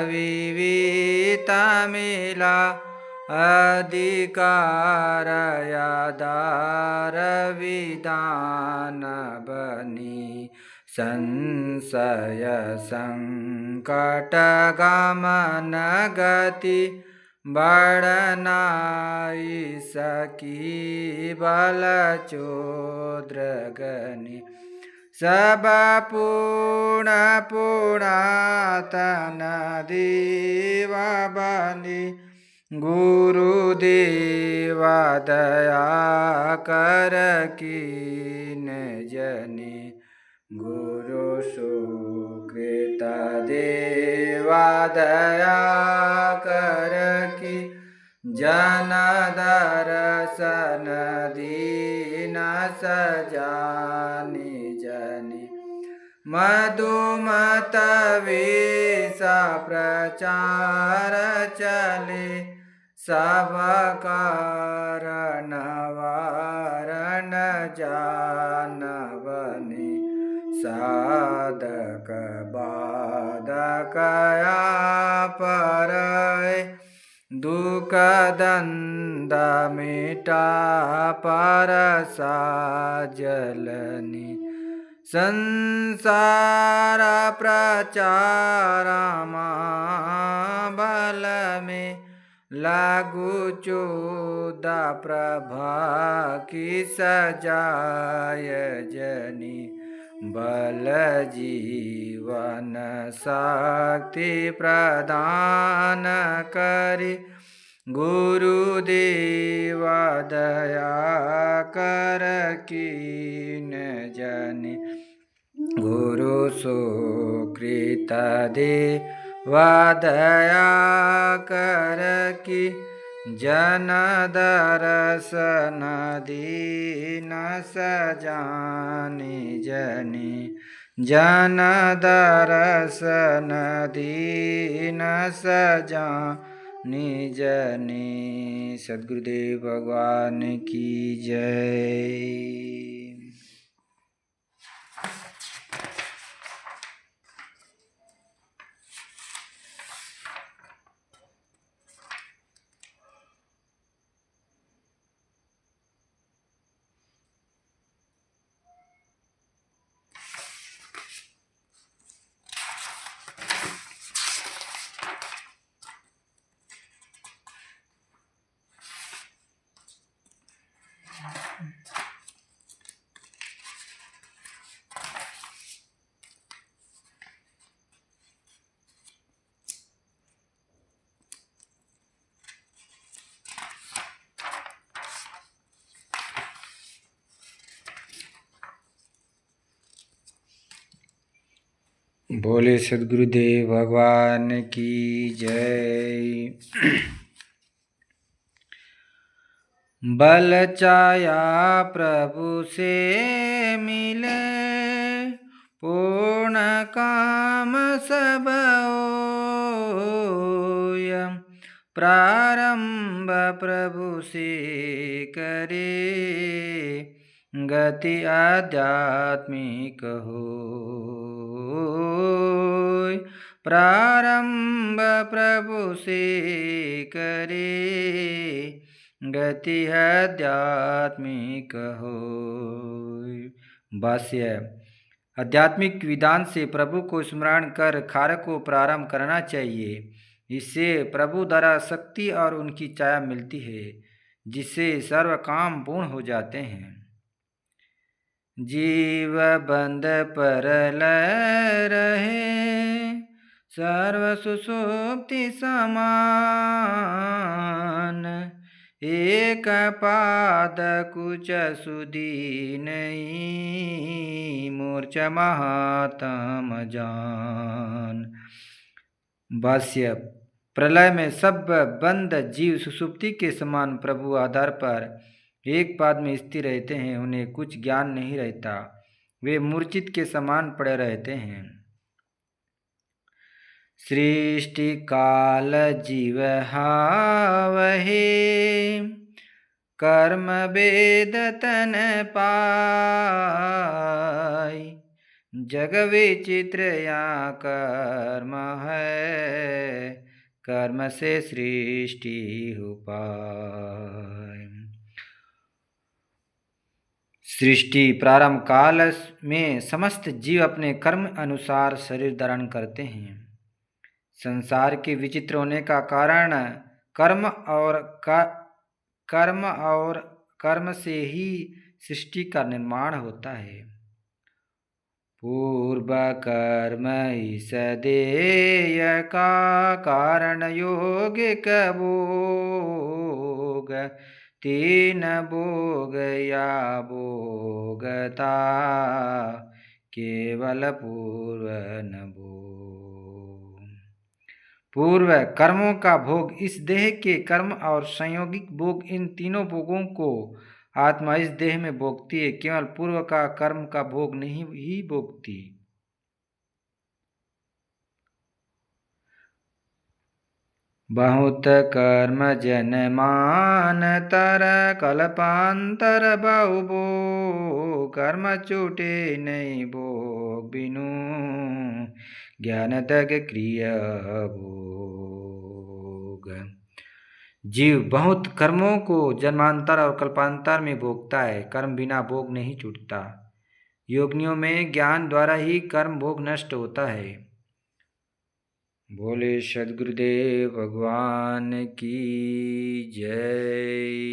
विवितमिला अधिकार यादार विधान बनी संशय संकट गमन गति बढ़नाई सकी बल चोद्रगनि सब पूर्ण पुरातन देवा बनि गुरुदेव दया कर कीन जनि गुरु सुकृत देवा दया कर की जन दर्शन दीन सजानि जनि मधुमत वेश प्रचार चले सब कारण वारण जानवनि साधक बाधक परय दुख दंद मिटा परसा जलनि संसार प्रचार बल में लागू चोदा प्रभा की सजाय जनि बल जीवन शक्ति प्रदान करि गुरुदेव दया कर कीन जनि गुरु सुकृत देवा दया कर की जन दर्शन दीन सजानि जनि जन दर्शन दीन सजानि जनि। सद्गुरुदेव भगवान की जय। बोले सद्गुरुदेव भगवान की जय। बल चाया प्रभु से मिले पूर्ण काम सब होय, प्रारंभ प्रभु से करे गति आध्यात्मिक होय, प्रारंभ प्रभु से करे गति आध्यात्मिक होय। भाष्य। आध्यात्मिक विधान से प्रभु को स्मरण कर कार्य को प्रारंभ करना चाहिए। इससे प्रभु द्वारा शक्ति और उनकी छाया मिलती है, जिससे सर्व काम पूर्ण हो जाते हैं। जीव बंध पर लय रहे सर्व सुषुप्ति समान, एक पाद कुछ सुधी नहीं मूर्छा महातम जान। भाष्य। प्रलय में सब बंद जीव सुषुप्ति के समान प्रभु आधार पर एक पाद में स्थिर रहते हैं। उन्हें कुछ ज्ञान नहीं रहता, वे मूर्छित के समान पड़े रहते हैं। सृष्टि काल जीव हावहे कर्म वेद तन पाय, जग विचित्र या कर्म है कर्म से सृष्टि हो पाए। सृष्टि प्रारंभ काल में समस्त जीव अपने कर्म अनुसार शरीर धारण करते हैं। संसार के विचित्र होने का कारण कर्म से ही सृष्टि का निर्माण होता है। पूर्व कर्म इस देय का कारण योगिक भोग, तीन भोग या भोगता केवल पूर्व न भोग। पूर्व कर्मों का भोग इस देह के कर्म और संयोगिक भोग, इन तीनों भोगों को आत्मा इस देह में भोगती है, केवल पूर्व का कर्म का भोग नहीं ही भोगती। बहुत कर्म जन्मांतर कल्पांतर बहु भोग, कर्म छूटे नहीं भोग बिनु ज्ञान तक क्रिया भोग। जीव बहुत कर्मों को जन्मांतर और कल्पांतर में भोगता है, कर्म बिना भोग नहीं छूटता। योगियों में ज्ञान द्वारा ही कर्म भोग नष्ट होता है। बोले सद्गुरुदेव भगवान की जय।